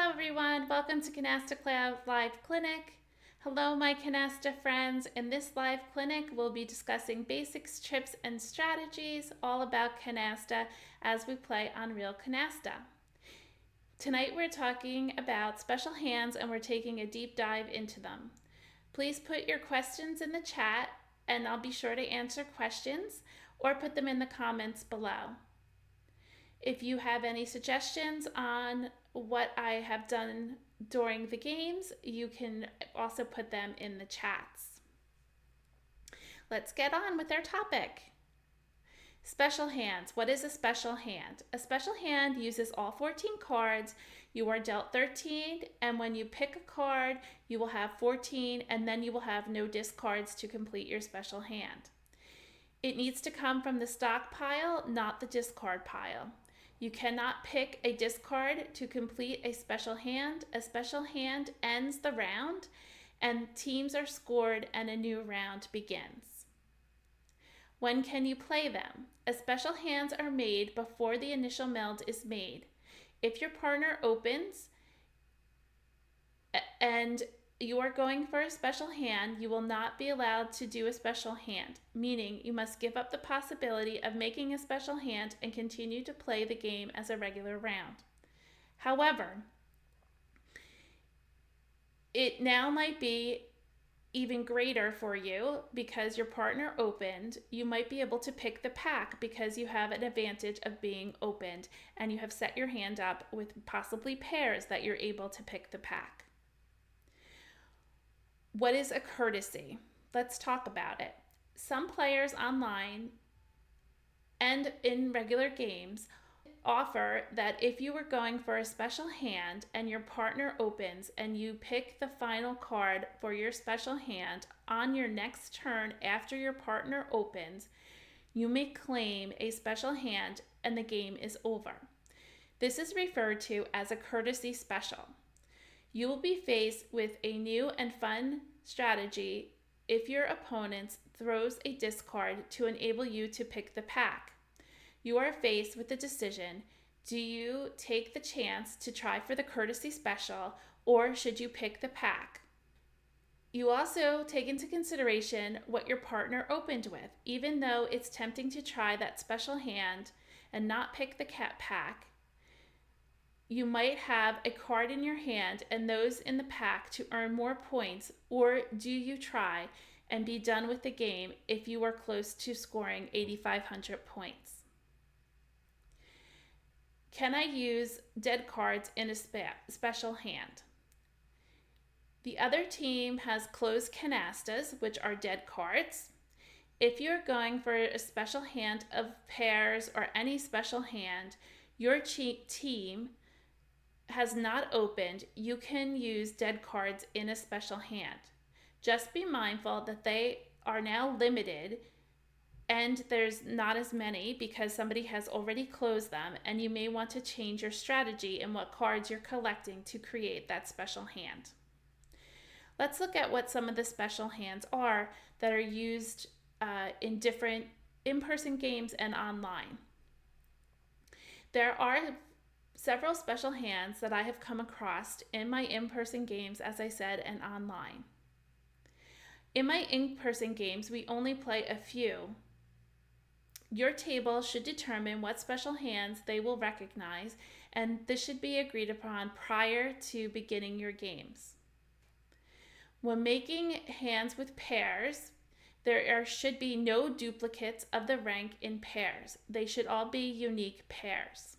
Hello everyone, welcome to Canasta Class Live Clinic. Hello my Canasta friends. In this live clinic, we'll be discussing basics, tips, and strategies all about Canasta as we play on real Canasta. Tonight we're talking about special hands and we're taking a deep dive into them. Please put your questions in the chat and I'll be sure to answer questions or put them in the comments below. If you have any suggestions on what I have done during the games, you can also put them in the chats. Let's get on with our topic. Special hands. What is a special hand? A special hand uses all 14 cards. You are dealt 13, and when you pick a card, you will have 14, and then you will have no discards to complete your special hand. It needs to come from the stock pile, not the discard pile. You cannot pick a discard to complete a special hand. A special hand ends the round, and teams are scored and a new round begins. When can you play them? Special hands are made before the initial meld is made. If your partner opens and you are going for a special hand, you will not be allowed to do a special hand, meaning you must give up the possibility of making a special hand and continue to play the game as a regular round. However, it now might be even greater for you because your partner opened. You might be able to pick the pack because you have an advantage of being opened and you have set your hand up with possibly pairs that you're able to pick the pack. What is a courtesy? Let's talk about it. Some players online and in regular games offer that if you were going for a special hand and your partner opens and you pick the final card for your special hand on your next turn after your partner opens, you may claim a special hand and the game is over. This is referred to as a courtesy special. You will be faced with a new and fun strategy if your opponent throws a discard to enable you to pick the pack. You are faced with the decision: do you take the chance to try for the courtesy special or should you pick the pack? You also take into consideration what your partner opened with. Even though it's tempting to try that special hand and not pick the cat pack, you might have a card in your hand and those in the pack to earn more points, or do you try and be done with the game if you are close to scoring 8,500 points? Can I use dead cards in a special hand? The other team has closed canastas, which are dead cards. If you're going for a special hand of pairs or any special hand, your team has not opened, you can use dead cards in a special hand. Just be mindful that they are now limited and there's not as many because somebody has already closed them, and you may want to change your strategy in what cards you're collecting to create that special hand. Let's look at what some of the special hands are that are used in different in-person games and online. There are several special hands that I have come across in my in-person games, as I said, and online. In my in-person games, we only play a few. Your table should determine what special hands they will recognize, and this should be agreed upon prior to beginning your games. When making hands with pairs, there should be no duplicates of the rank in pairs. They should all be unique pairs.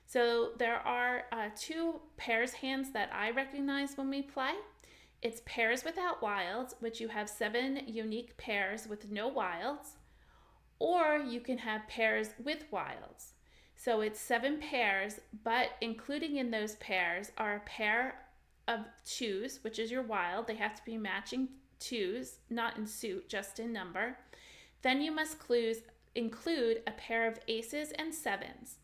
So there are two pairs hands that I recognize when we play. It's pairs without wilds, which you have 7 unique pairs with no wilds, or you can have pairs with wilds. So it's 7 pairs, but including in those pairs are a pair of 2s, which is your wild. They have to be matching 2s, not in suit, just in number. Then you must include a pair of aces and 7s.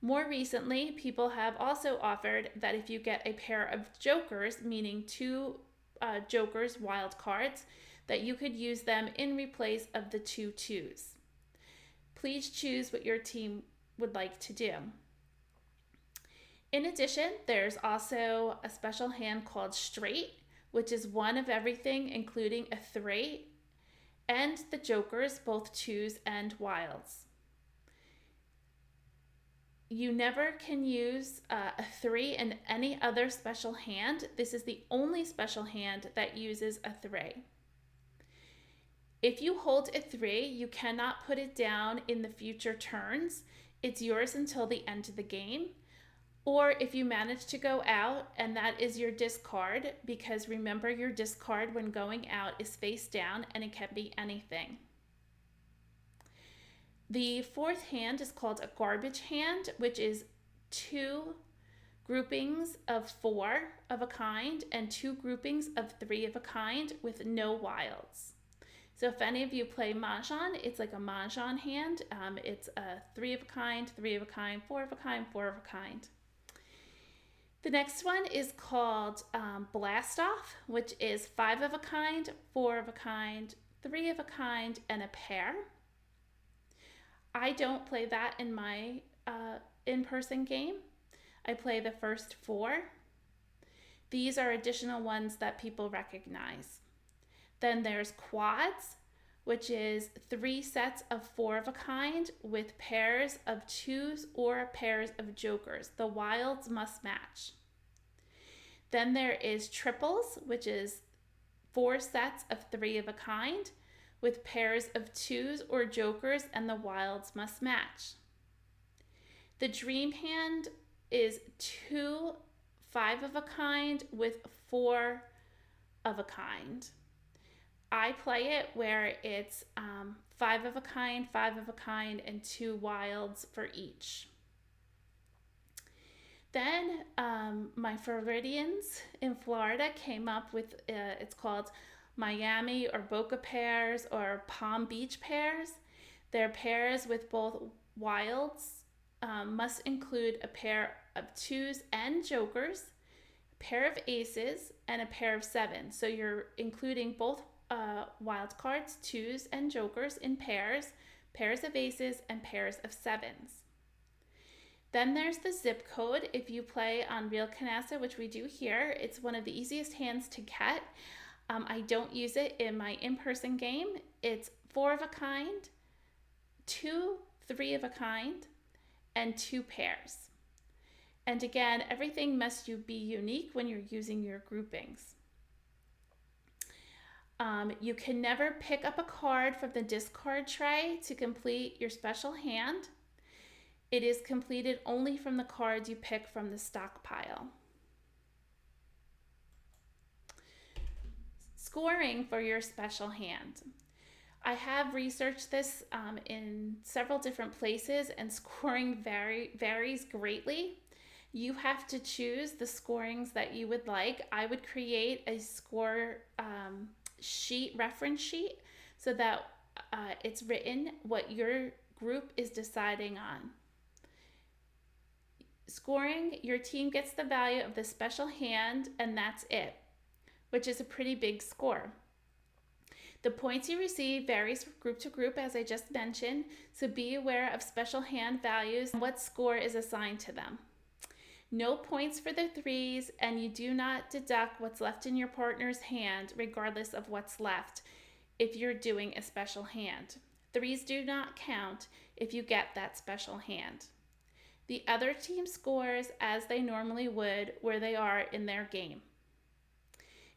More recently, people have also offered that if you get a pair of jokers, meaning 2 jokers, wild cards, that you could use them in replace of the 2 2s. Please choose what your team would like to do. In addition, there's also a special hand called straight, which is one of everything, including a 3, and the jokers, both 2s and wilds. You never can use a 3 in any other special hand. This is the only special hand that uses a 3. If you hold a 3, you cannot put it down in the future turns. It's yours until the end of the game. Or if you manage to go out, and that is your discard, because remember, your discard when going out is face down and it can be anything. The fourth hand is called a garbage hand, which is 2 groupings of 4 of a kind and 2 groupings of 3 of a kind with no wilds. So if any of you play Mahjong, it's like a Mahjong hand. It's a 3 of a kind, 3 of a kind, 4 of a kind, 4 of a kind. The next one is called Blast Off, which is 5 of a kind, 4 of a kind, 3 of a kind, and a pair. I don't play that in my in-person game. I play the first 4. These are additional ones that people recognize. Then there's quads, which is 3 sets of 4 of a kind with pairs of 2s or pairs of jokers. The wilds must match. Then there is triples, which is 4 sets of 3 of a kind with pairs of 2s or jokers, and the wilds must match. The dream hand is 2 5 of a kind with 4 of a kind. I play it where it's 5 of a kind, 5 of a kind, and 2 wilds for each. Then my Floridians in Florida came up with, it's called Miami or Boca pairs or Palm Beach pairs. They're pairs with both wilds, must include a pair of 2s and jokers, a pair of aces, and a pair of 7s. So you're including both wild cards, 2s and jokers in pairs, pairs of aces, and pairs of 7s. Then there's the zip code. If you play on Real Canasta, which we do here, it's one of the easiest hands to get. I don't use it in my in-person game. It's 4 of a kind, 2 3 of a kind, and 2 pairs. And again, everything must be unique when you're using your groupings. You can never pick up a card from the discard tray to complete your special hand. It is completed only from the cards you pick from the stockpile. Scoring for your special hand. I have researched this in several different places, and scoring varies greatly. You have to choose the scorings that you would like. I would create a score reference sheet, so that it's written what your group is deciding on. Scoring, your team gets the value of the special hand, and that's it, which is a pretty big score. The points you receive varies from group to group, as I just mentioned, so be aware of special hand values and what score is assigned to them. No points for the 3s, and you do not deduct what's left in your partner's hand, regardless of what's left, if you're doing a special hand. 3s do not count if you get that special hand. The other team scores as they normally would where they are in their game.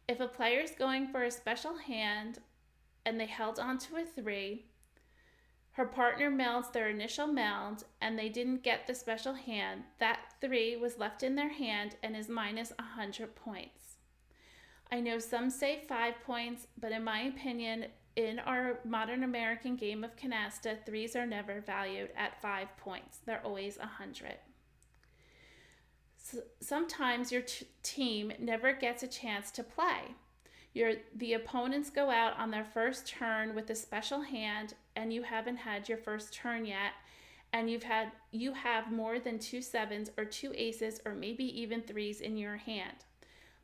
If a player is going for a special hand and they held on to a 3, her partner melds their initial meld and they didn't get the special hand, that 3 was left in their hand and is minus 100 points. I know some say 5 points, but in my opinion, in our modern American game of Canasta, 3s are never valued at 5 points. They're always 100. So sometimes your team never gets a chance to play. The opponents go out on their first turn with a special hand, and you haven't had your first turn yet, and you have more than 2 7s or 2 aces or maybe even 3s in your hand.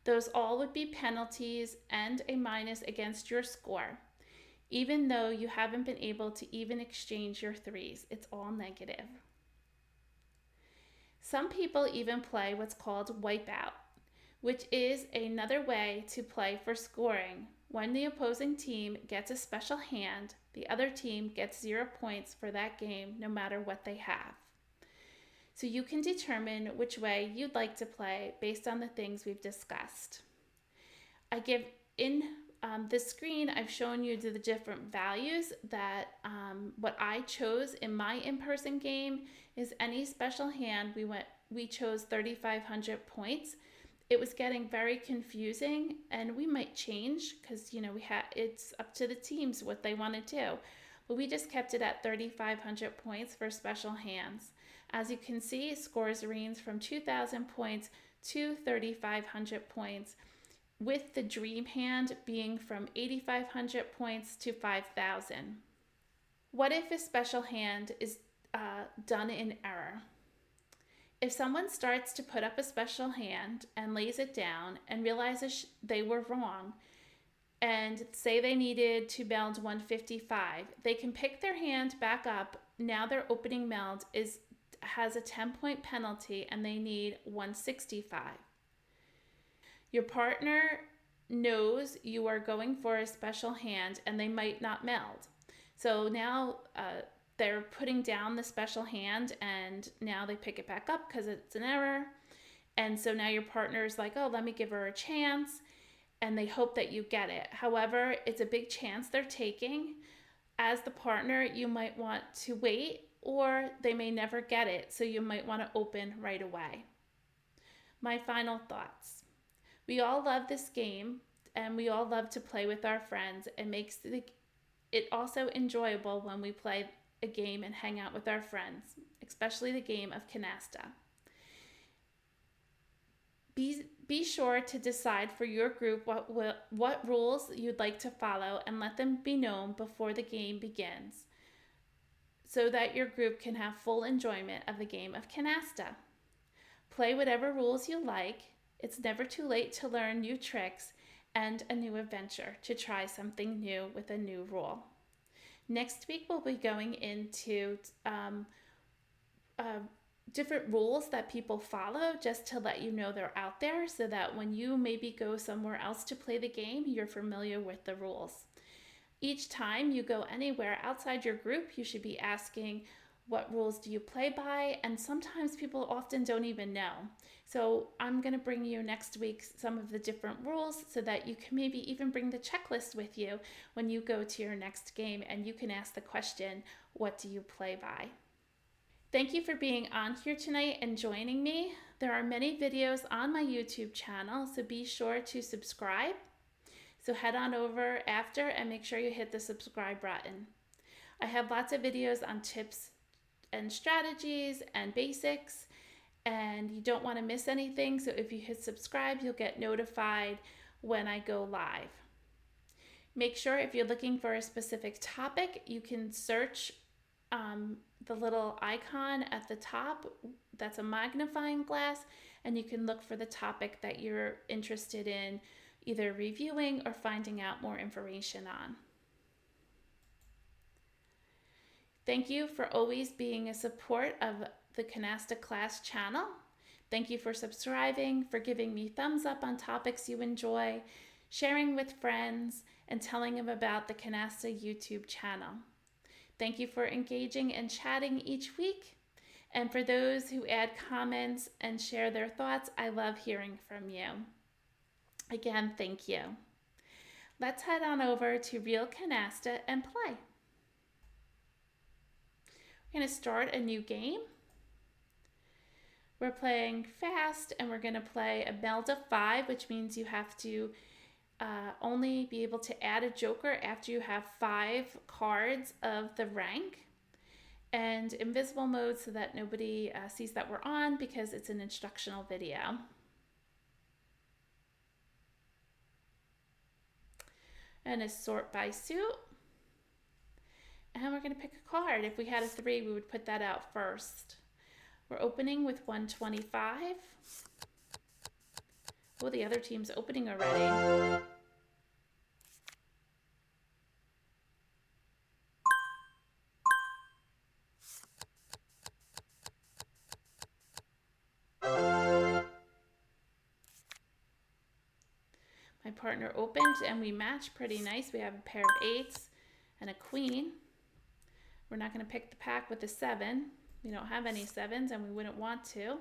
Those all would be penalties and a minus against your score. Even though you haven't been able to even exchange your 3s, it's all negative. Some people even play what's called wipeout, which is another way to play for scoring. When the opposing team gets a special hand, the other team gets 0 points for that game, no matter what they have. So you can determine which way you'd like to play based on the things we've discussed. I give in this screen, I've shown you the different values that what I chose in my in-person game is any special hand. We chose 3,500 points. It was getting very confusing, and we might change because it's up to the teams what they want to do. But we just kept it at 3,500 points for special hands. As you can see, scores range from 2,000 points to 3,500 points, with the dream hand being from 8,500 points to 5,000. What if a special hand is done in error? If someone starts to put up a special hand and lays it down and realizes they were wrong, and say they needed to meld 155, they can pick their hand back up. Now their opening meld has a 10-point penalty and they need 165. Your partner knows you are going for a special hand and they might not meld. So now they're putting down the special hand and now they pick it back up because it's an error. And so now your partner's like, oh, let me give her a chance. And they hope that you get it. However, it's a big chance they're taking. As the partner, you might want to wait, or they may never get it. So you might want to open right away. My final thoughts. We all love this game and we all love to play with our friends. It makes it also enjoyable when we play a game and hang out with our friends, especially the game of Canasta. Be sure to decide for your group what rules you'd like to follow and let them be known before the game begins so that your group can have full enjoyment of the game of Canasta. Play whatever rules you like. It's never too late to learn new tricks and a new adventure, to try something new with a new rule. Next week, we'll be going into different rules that people follow, just to let you know they're out there so that when you maybe go somewhere else to play the game, you're familiar with the rules. Each time you go anywhere outside your group, you should be asking, what rules do you play by? And sometimes people often don't even know. So I'm going to bring you next week some of the different rules so that you can maybe even bring the checklist with you when you go to your next game and you can ask the question, what do you play by? Thank you for being on here tonight and joining me. There are many videos on my YouTube channel, so be sure to subscribe. So head on over after and make sure you hit the subscribe button. I have lots of videos on tips and strategies and basics, and you don't want to miss anything. So if you hit subscribe, you'll get notified when I go live. Make sure if you're looking for a specific topic, you can search the little icon at the top. That's a magnifying glass, and you can look for the topic that you're interested in either reviewing or finding out more information on. Thank you for always being a support of the Canasta Class channel. Thank you for subscribing, for giving me thumbs up on topics you enjoy, sharing with friends, and telling them about the Canasta YouTube channel. Thank you for engaging and chatting each week. And for those who add comments and share their thoughts, I love hearing from you. Again, thank you. Let's head on over to Real Canasta and play. We're going to start a new game. We're playing fast, and we're going to play a meld of 5, which means you have to only be able to add a joker after you have 5 cards of the rank, and invisible mode so that nobody sees that we're on, because it's an instructional video. And a sort by suit. And we're going to pick a card. If we had a 3, we would put that out first. We're opening with 125. Oh, the other team's opening already. partner opened and we match pretty nice. We have a pair of 8s and a queen. We're not going to pick the pack with a 7. We don't have any 7s and we wouldn't want to.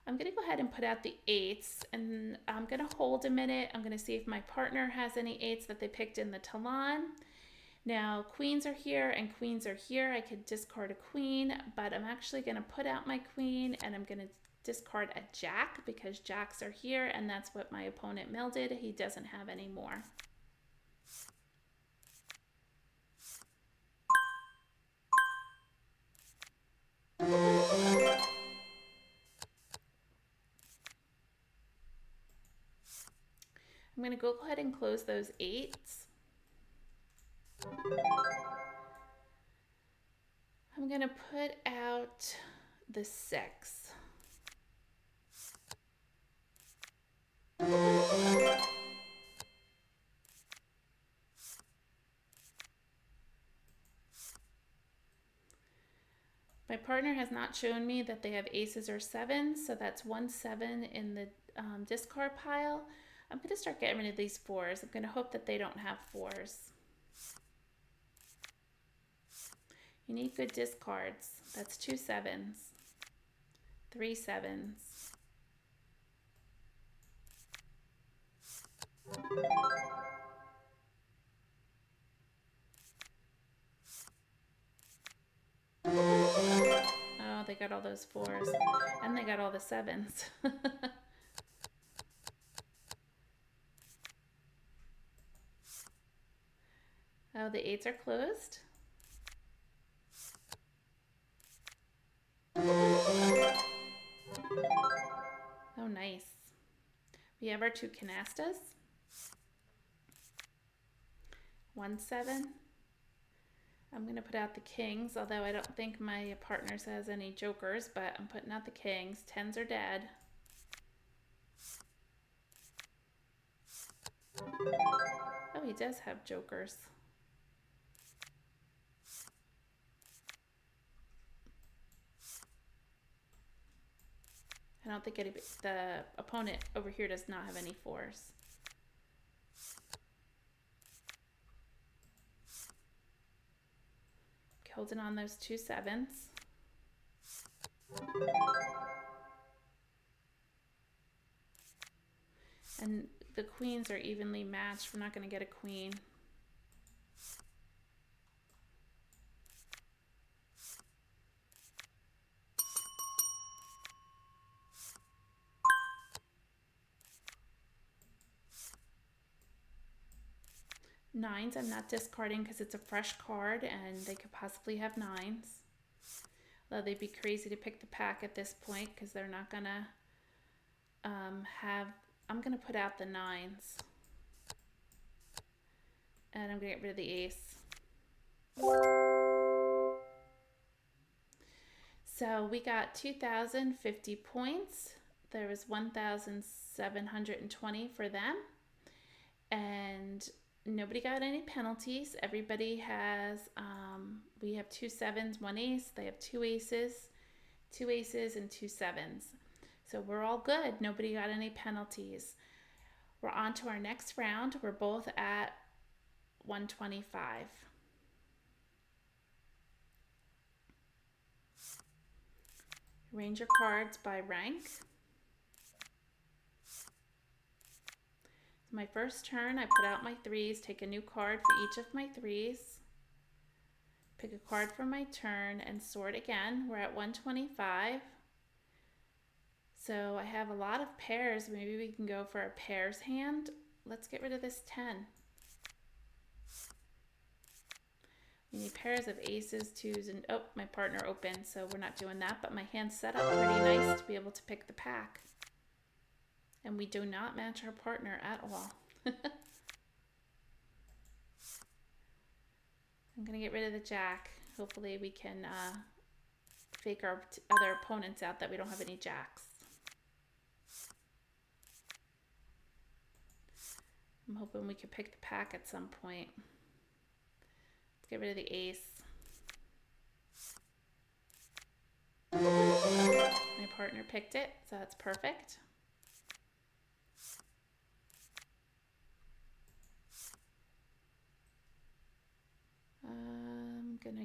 I'm going to go ahead and put out the 8s, and I'm going to hold a minute. I'm going to see if my partner has any 8s that they picked in the talon. Now, queens are here and queens are here. I could discard a queen, but I'm actually going to put out my queen and I'm going to discard a jack because jacks are here, and that's what my opponent melded. He doesn't have any more. I'm going to go ahead and close those 8s. I'm going to put out the 6. My partner has not shown me that they have aces or 7s, so that's 1 7 in the discard pile. I'm going to start getting rid of these 4s. I'm going to hope that they don't have 4s. You need good discards. That's 2 7s, 3 7s. Oh, they got all those 4s, and they got all the 7s. Oh, the 8s are closed. Oh, nice. We have our 2 canastas. 1 7. I'm going to put out the kings, although I don't think my partner has any jokers, but I'm putting out the kings. 10s are dead. Oh, he does have jokers. I don't think the opponent over here does not have any 4s. Holding on those 2 7s. And the queens are evenly matched. We're not going to get a queen. Nines, I'm not discarding because it's a fresh card and they could possibly have 9s. Though they'd be crazy to pick the pack at this point because they're not going to have... I'm going to put out the 9s. And I'm going to get rid of the ace. So we got 2,050 points. There was 1,720 for them. And nobody got any penalties. Everybody has, we have 2 7s, 1 ace. They have 2 aces, 2 aces, and 2 7s. So we're all good. Nobody got any penalties. We're on to our next round. We're both at 125. Arrange your cards by rank. My first turn, I put out my 3s, take a new card for each of my 3s, pick a card for my turn, and sort again. We're at 125. So I have a lot of pairs. Maybe we can go for a pairs hand. Let's get rid of this 10. We need pairs of aces, 2s, and oh, my partner opened, so we're not doing that, but my hand's set up pretty nice to be able to pick the pack. And we do not match our partner at all. I'm going to get rid of the jack. Hopefully we can fake our other opponents out that we don't have any jacks. I'm hoping we can pick the pack at some point. Let's get rid of the ace. My partner picked it, so that's perfect.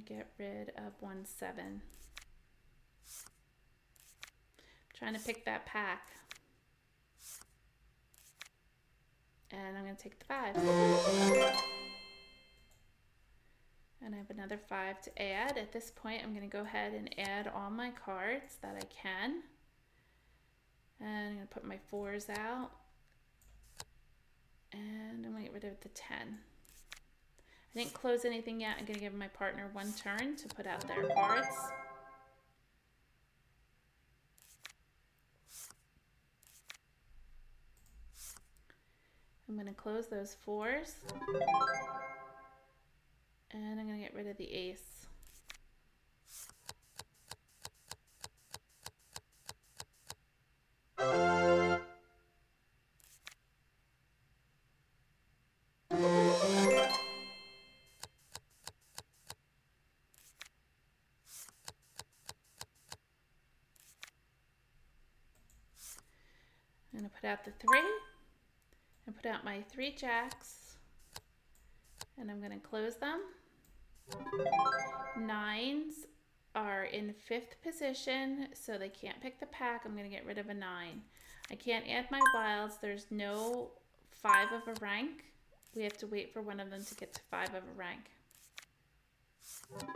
get rid of 1, 7. Trying to pick that pack. And I'm going to take the 5. And I have another 5 to add. At this point, I'm going to go ahead and add all my cards that I can. And I'm going to put my 4s out. And I'm going to get rid of the 10. I didn't close anything yet. I'm going to give my partner 1 turn to put out their cards. I'm going to close those 4s. And I'm going to get rid of the ace. I'm going to put out the 3 and put out my 3 jacks, and I'm going to close them. 9s are in 5th position, so they can't pick the pack. I'm going to get rid of a 9. I can't add my wilds. There's no 5 of a rank. We have to wait for one of them to get to 5 of a rank. I'm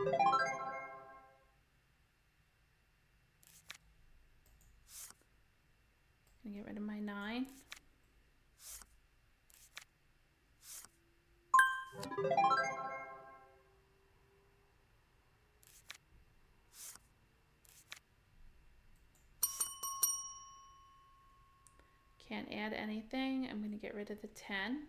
going to get rid of my 9. Can't add anything. I'm going to get rid of the 10.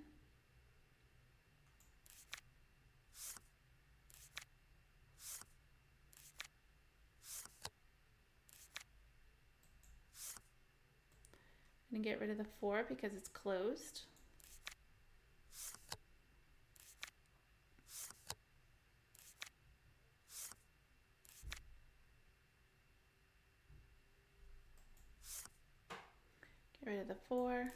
I'm going to get rid of the 4 because it's closed. Get rid of the 4.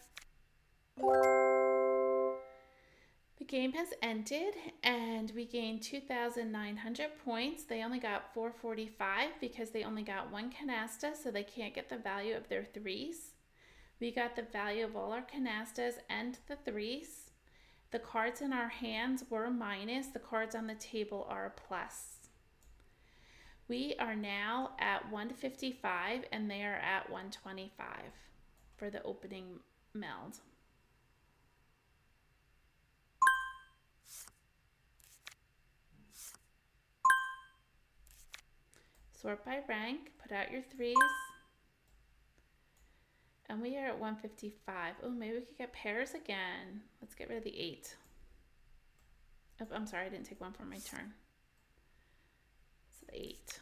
The game has ended and we gained 2,900 points. They only got 445 because they only got 1 canasta, so they can't get the value of their 3s. We got the value of all our canastas and the 3s. The cards in our hands were minus. The cards on the table are a plus. We are now at 155 and they are at 125 for the opening meld. Sort by rank, put out your 3s. And we are at 155. Oh, maybe we could get pairs again. Let's get rid of the 8. Oh, I'm sorry, I didn't take 1 for my turn. So the 8.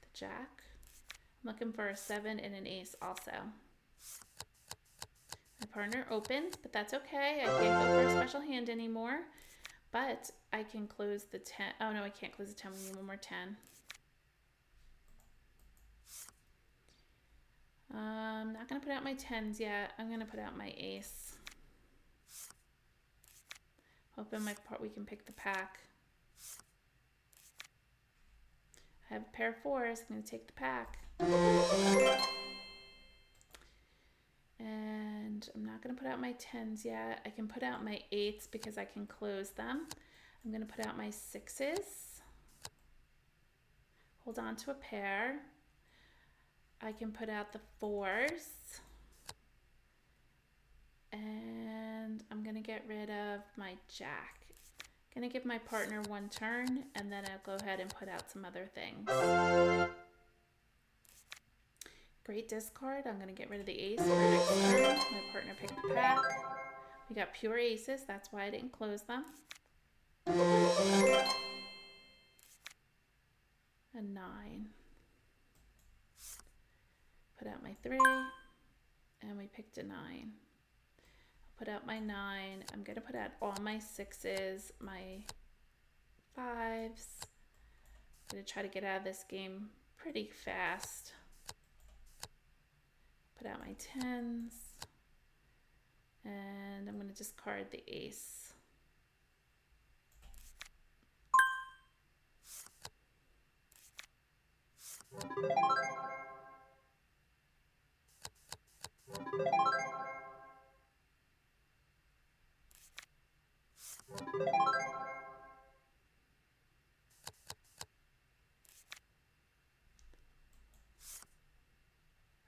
The jack. I'm looking for a 7 and an ace also. My partner opened, but that's okay. I can't go for a special hand anymore, but I can close the 10. Oh no, I can't close the 10. We need one more 10. I'm not going to put out my 10s yet. I'm going to put out my ace. Hoping we can pick the pack. I have a pair of 4s. I'm going to take the pack. And I'm not going to put out my 10s yet. I can put out my 8s because I can close them. I'm going to put out my 6s. Hold on to a pair. I can put out the 4s. And I'm going to get rid of my jack. I'm going to give my partner 1 turn and then I'll go ahead and put out some other things. Great discard. I'm going to get rid of the ace for next turn. My partner picked the pack. We got pure aces. That's why I didn't close them. A 9. Put out my 3. And we picked a 9. I'll put out my 9. I'm going to put out all my 6s, my 5s. I'm going to try to get out of this game pretty fast. Put out my tens. And I'm going to discard the ace.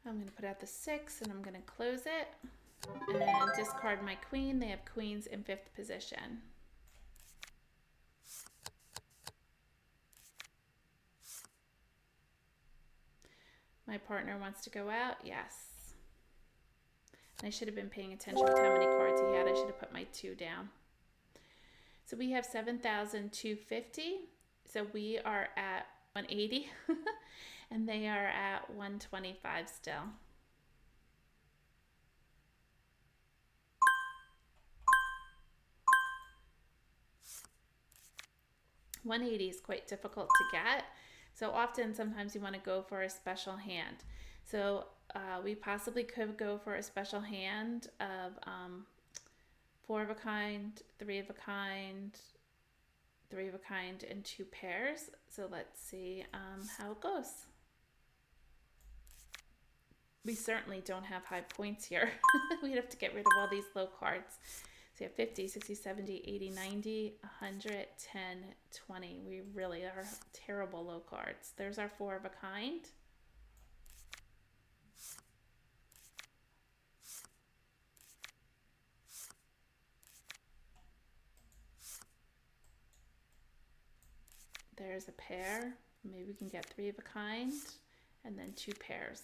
I'm going to put out the 6 and I'm going to close it and discard my queen. They have queens in 5th position. My partner wants to go out. Yes. And I should have been paying attention with how many cards he had. I should have put my 2 down. So we have 7,250. So we are at 180 and they are at 125 still. 180 is quite difficult to get. So often, sometimes you want to go for a special hand. So we possibly could go for a special hand of 4 of a kind, 3 of a kind, 3 of a kind, and 2 pairs. So let's see how it goes. We certainly don't have high points here. We'd have to get rid of all these low cards. So you have 50, 60, 70, 80, 90, 100, 10, 20. We really are terrible low cards. There's our 4 of a kind. There's a pair. Maybe we can get 3 of a kind and then 2 pairs.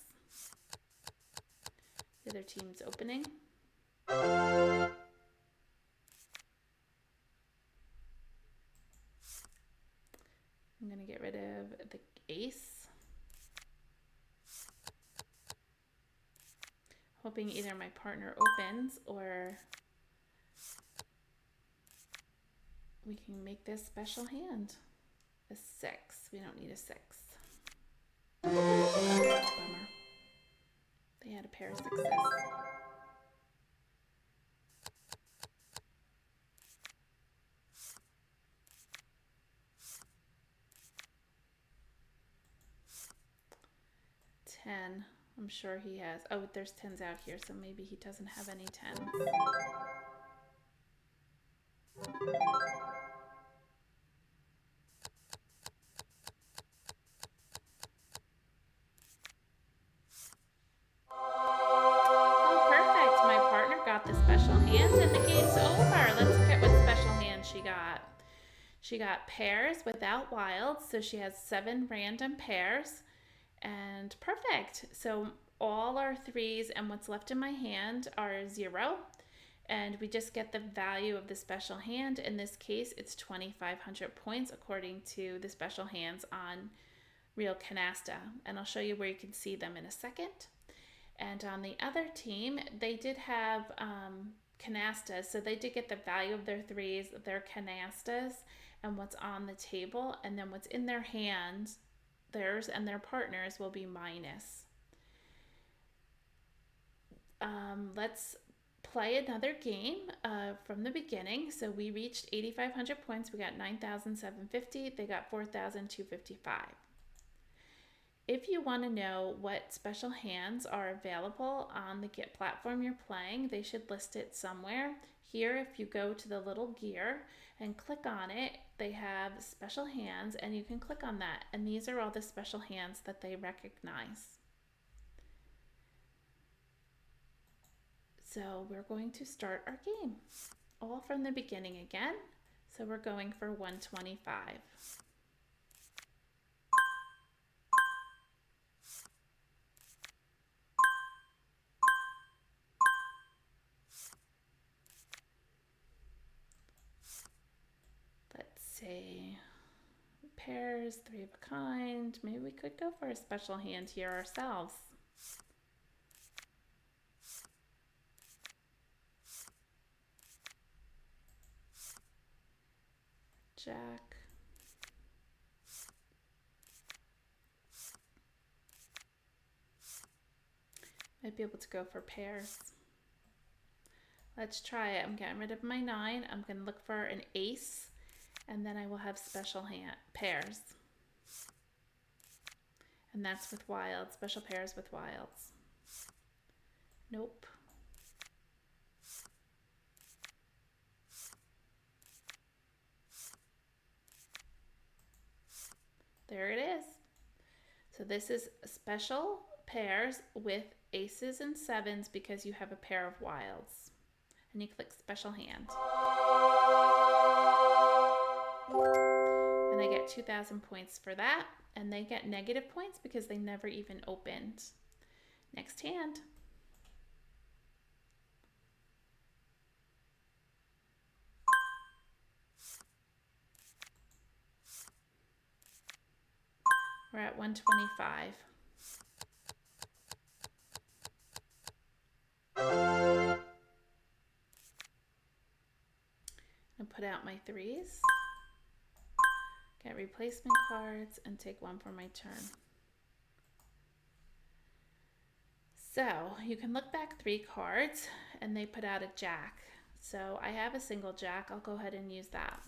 The other team's opening. I'm going to get rid of the ace. Hoping either my partner opens or we can make this special hand. A 6. We don't need a 6. Bummer. They had a pair of 6s. I'm sure he has. Oh, there's 10s out here, so maybe he doesn't have any 10s. Oh, perfect. My partner got the special hand and the game's over. Let's look at what special hand she got. She got pairs without wilds, so she has 7 random pairs. And perfect. So all our 3s and what's left in my hand are 0. And we just get the value of the special hand. In this case, it's 2,500 points according to the special hands on Real Canasta. And I'll show you where you can see them in a second. And on the other team, they did have canastas. So they did get the value of their 3s, their canastas, and what's on the table. And then what's in their hands, theirs and their partners, will be minus. Let's play another game from the beginning. So we reached 8,500 points. We got 9,750. They got 4,255. If you want to know what special hands are available on the Git platform you're playing, they should list it somewhere. Here, if you go to the little gear and click on it, they have special hands, and you can click on that. And these are all the special hands that they recognize. So we're going to start our game, all from the beginning again. So we're going for 125. Let's see, pairs, 3 of a kind. Maybe we could go for a special hand here ourselves. Jack. Might be able to go for pairs. Let's try it. I'm getting rid of my 9. I'm going to look for an ace, and then I will have special hand pairs. And that's with wilds, special pairs with wilds. Nope. There it is. So this is special pairs with aces and 7s because you have a pair of wilds. And you click special hand. And I get 2,000 points for that. And they get negative points because they never even opened. Next hand. We're at 125. I'll put out my 3s, get replacement cards, and take 1 for my turn. So you can look back 3 cards, and they put out a jack. So I have a single jack. I'll go ahead and use that.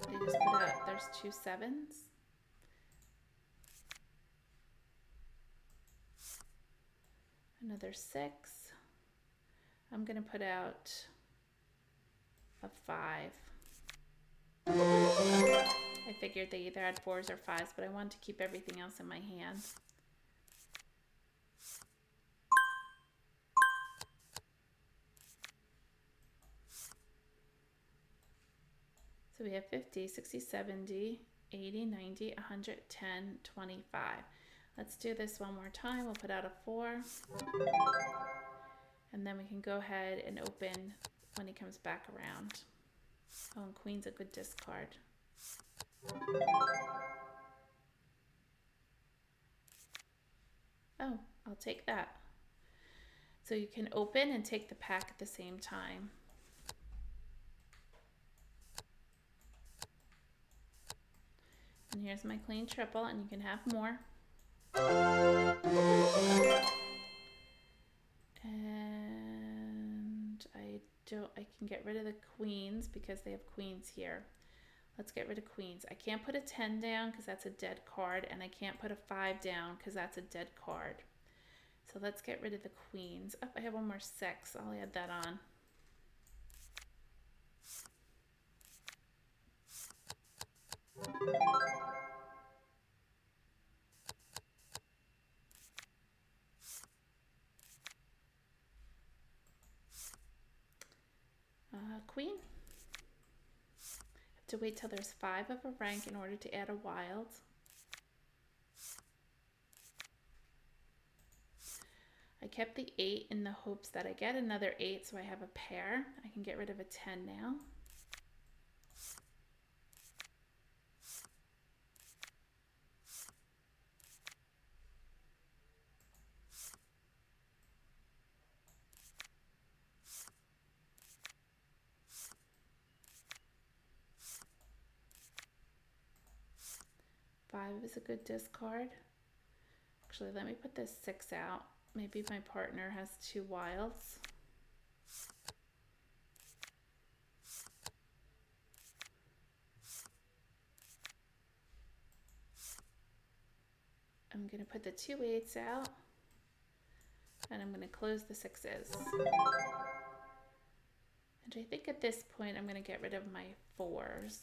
They just put out, there's 2 7s. Another 6. I'm going to put out a 5. I figured they either had 4s or 5s, but I wanted to keep everything else in my hand. So we have 50, 60, 70, 80, 90, 110, 25. Let's do this one more time. We'll put out a 4. And then we can go ahead and open when he comes back around. Oh, and queen's a good discard. Oh, I'll take that. So you can open and take the pack at the same time. And here's my queen triple, and you can have more. And I can get rid of the queens because they have queens here. Let's get rid of queens. I can't put a 10 down because that's a dead card, and I can't put a 5 down because that's a dead card. So let's get rid of the queens. Oh, I have one more 6. I'll add that on. Queen. Have to wait till there's 5 of a rank in order to add a wild. I kept the 8 in the hopes that I get another 8, so I have a pair. I can get rid of a 10 now. Five is a good discard. Actually, let me put this 6 out. Maybe my partner has 2 wilds. I'm going to put the 2 8s out, and I'm going to close the 6s. And I think at this point I'm going to get rid of my 4s.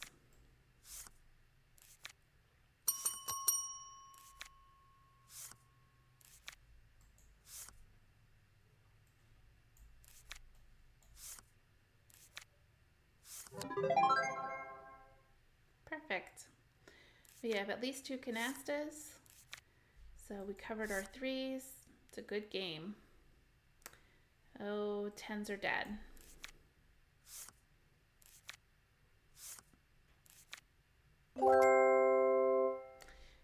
Perfect. We have at least 2 canastas. So we covered our 3s. It's a good game. Oh, 10s are dead.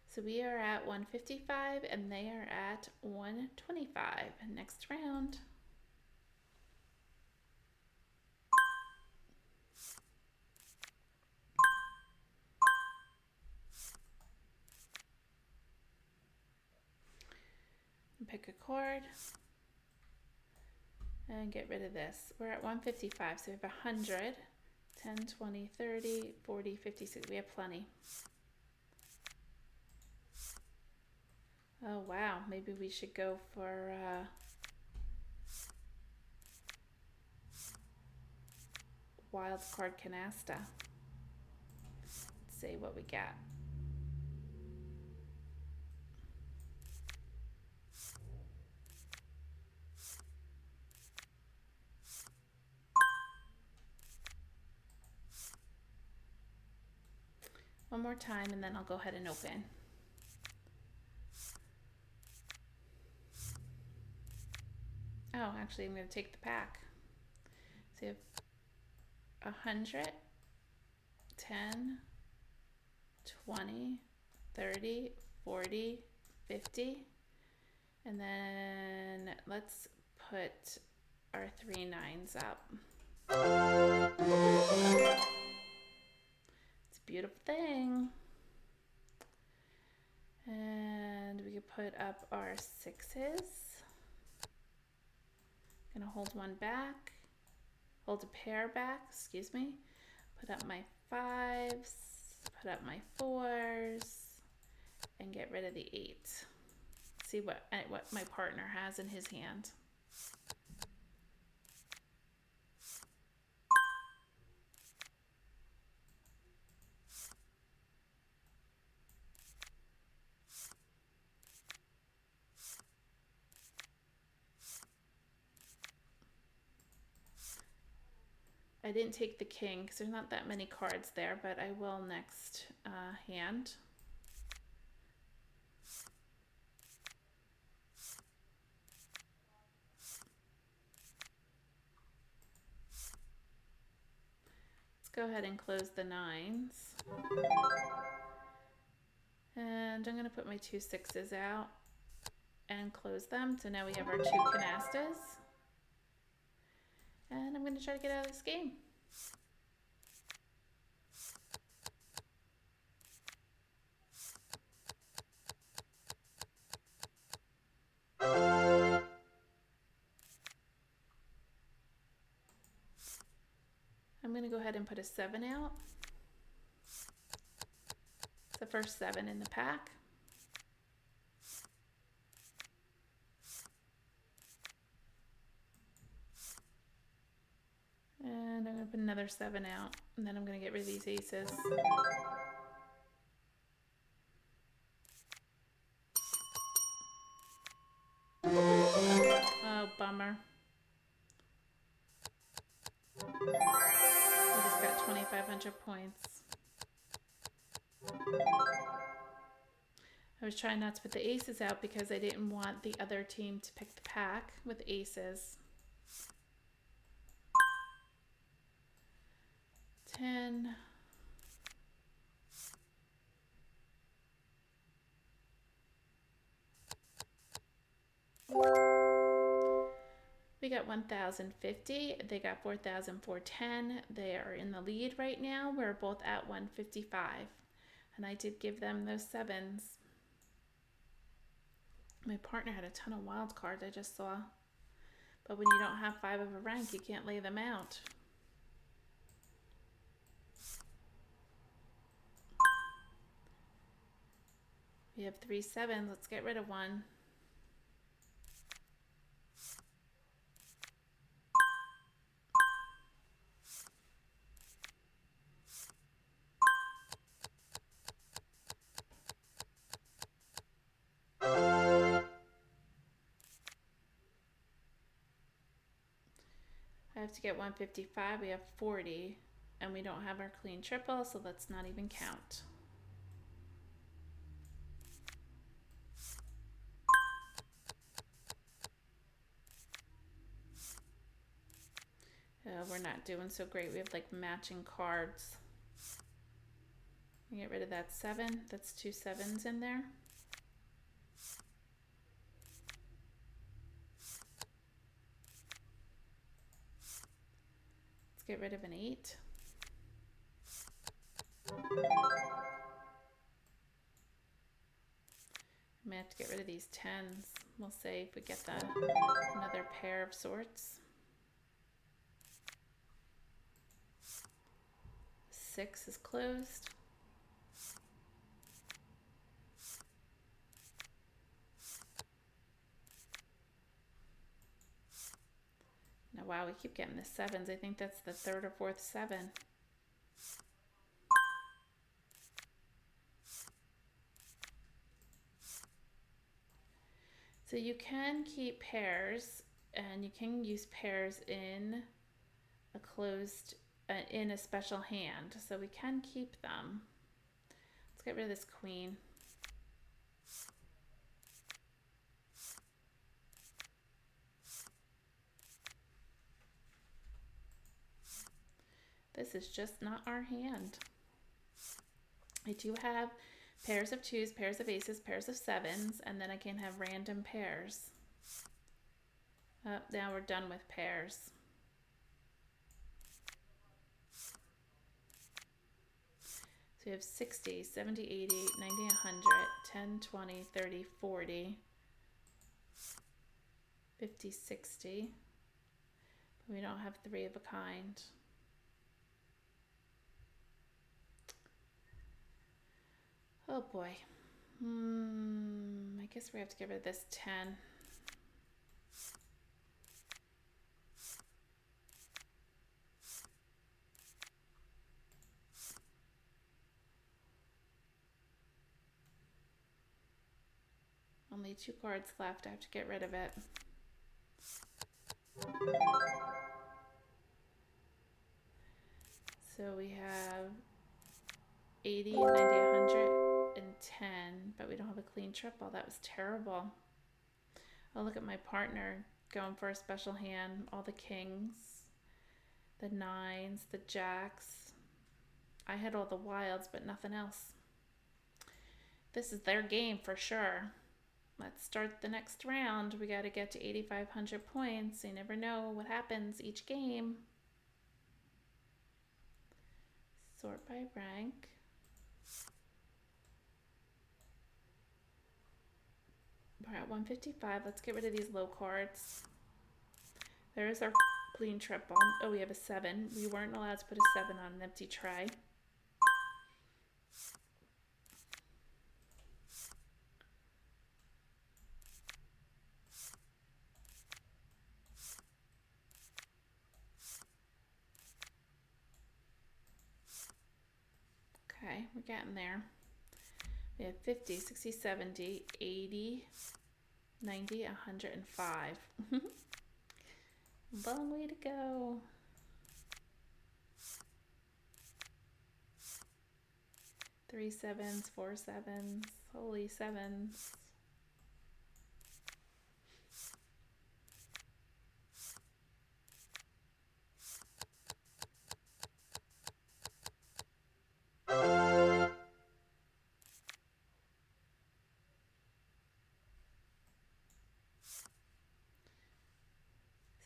So we are at 155 and they are at 125. Next round. pick a card and get rid of this. We're at 155, so we have 100, 10, 20, 30, 40, 50, 60. We have plenty. Oh wow, maybe we should go for wild card canasta. Let's see what we got. One more time and then I'll go ahead and open. Oh, actually I'm going to take the pack. So you have 100, 10, 20, 30, 40, 50. And then let's put our 3 9s up. It's a beautiful thing. And we could put up our 6s. Gonna hold one back, hold a pair back, excuse me. Put up my 5s, put up my 4s, and get rid of the 8. See what my partner has in his hand. I didn't take the king because there's not that many cards there, but I will next hand. Let's go ahead and close the 9s. And I'm going to put my 2 6s out and close them. So now we have our 2 canastas. And I'm going to try to get out of this game. I'm going to go ahead and put a 7 out. It's the first 7 in the pack. And I'm going to put another 7 out, and then I'm going to get rid of these aces. Oh, bummer. We just got 2,500 points. I was trying not to put the aces out because I didn't want the other team to pick the pack with aces. 10. We got 1,050. They got 4,410. They are in the lead right now. We're both at 155. And I did give them those 7s. My partner had a ton of wild cards I just saw. But when you don't have 5 of a rank, you can't lay them out. We have 3 7s. Let's get rid of one. I have to get 155. We have 40. And we don't have our clean triple, so let's not even count. We're not doing so great. We have like matching cards. Get rid of that 7. That's 2 7s in there. Let's get rid of an 8. I may have to get rid of these 10s. We'll see if we get another pair of sorts. 6 is closed. Now, wow, we keep getting the 7s. I think that's the 3rd or 4th 7. So you can keep pairs, and you can use pairs in a closed, in a special hand. So we can keep them. Let's get rid of this queen. This is just not our hand. I do have pairs of 2s, pairs of aces, pairs of 7s, and then I can have random pairs. Now we're done with pairs. So we have 60, 70, 80, 90, 100, 10, 20, 30, 40, 50, 60. But we don't have 3 of a kind. Oh boy. I guess we have to get rid of this 10. Only 2 cards left. I have to get rid of it. So we have 80, 90, 100, and 10, but we don't have a clean triple. That was terrible. Oh, look at my partner going for a special hand. All the kings, the 9s, the jacks. I had all the wilds, but nothing else. This is their game for sure. Let's start the next round. We got to get to 8,500 points. You never know what happens each game. Sort by rank. We're at 155. Let's get rid of these low cards. There's our clean triple. Oh, we have a 7. We weren't allowed to put a 7 on an empty tray. Okay, we're getting there. We have 50, 60, 70, 80, 90, 105. Long way to go. Three 7s, 4 7s, holy 7s.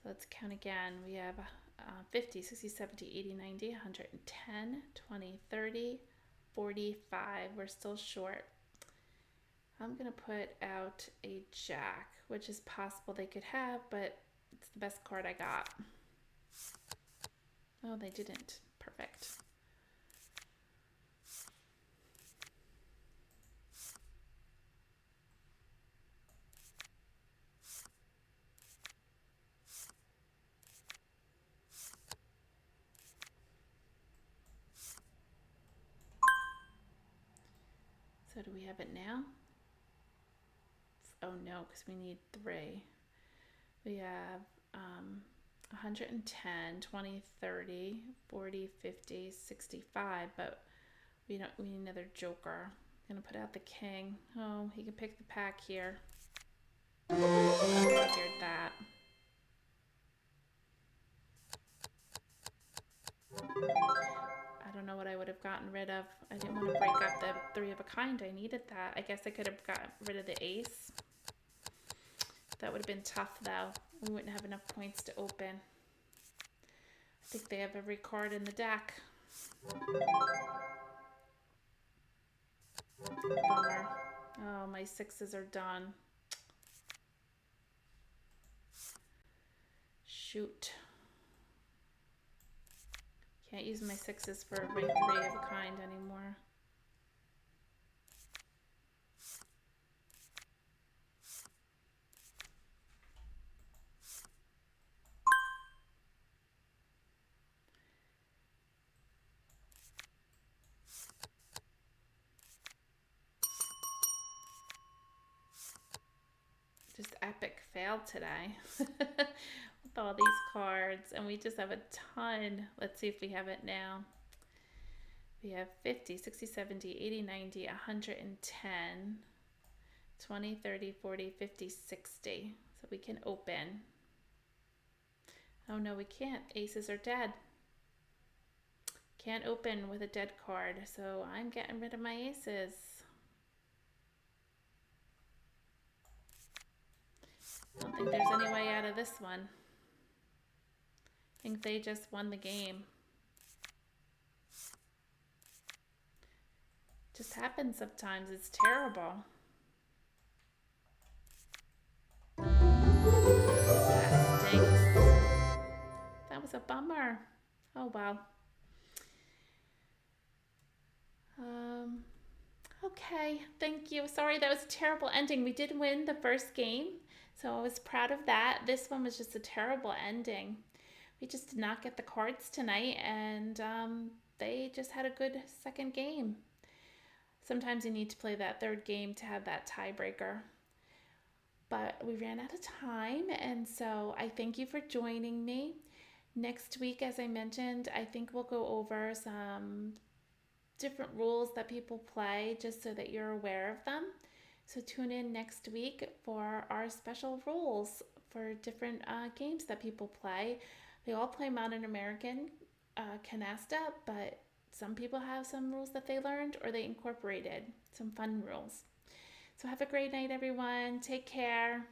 So let's count again. We have 50, 60, 70, 80, 90, 110, 20, 30, 45. We're still short. I'm going to put out a jack, which is possible they could have, but it's the best card I got. Oh, they didn't. Perfect. So do we have it now? Oh no, because we need 3. We have 110, 20, 30, 40, 50, 65, but we need another joker. I'm gonna put out the king. Oh, he can pick the pack here. I figured that. I don't know what I would have gotten rid of. I didn't want to break up the 3 of a kind. I needed that. I guess I could have got rid of the ace. That would have been tough though. We wouldn't have enough points to open. I think they have every card in the deck. Bummer. Oh, my sixes are done. Shoot. Can't use my sixes for my three of a kind anymore. Just epic fail today with all these cards, and we just have a ton. Let's see if we have it now. We have 50, 60, 70, 80, 90, 110, 20, 30, 40, 50, 60. So we can open. Oh no, we can't. Aces are dead. Can't open with a dead card, so I'm getting rid of my aces. I don't think there's any way out of this one. I think they just won the game. Just happens sometimes. It's terrible. That stinks. That was a bummer. Oh well. Okay, thank you. Sorry, that was a terrible ending. We did win the first game, so I was proud of that. This one was just a terrible ending. We just did not get the cards tonight, and they just had a good second game. Sometimes you need to play that third game to have that tiebreaker. But we ran out of time, and so I thank you for joining me. Next week, as I mentioned, I think we'll go over some different rules that people play just so that you're aware of them. So tune in next week for our special rules for different games that people play. They all play Modern American Canasta, but some people have some rules that they learned or they incorporated some fun rules. So have a great night, everyone. Take care.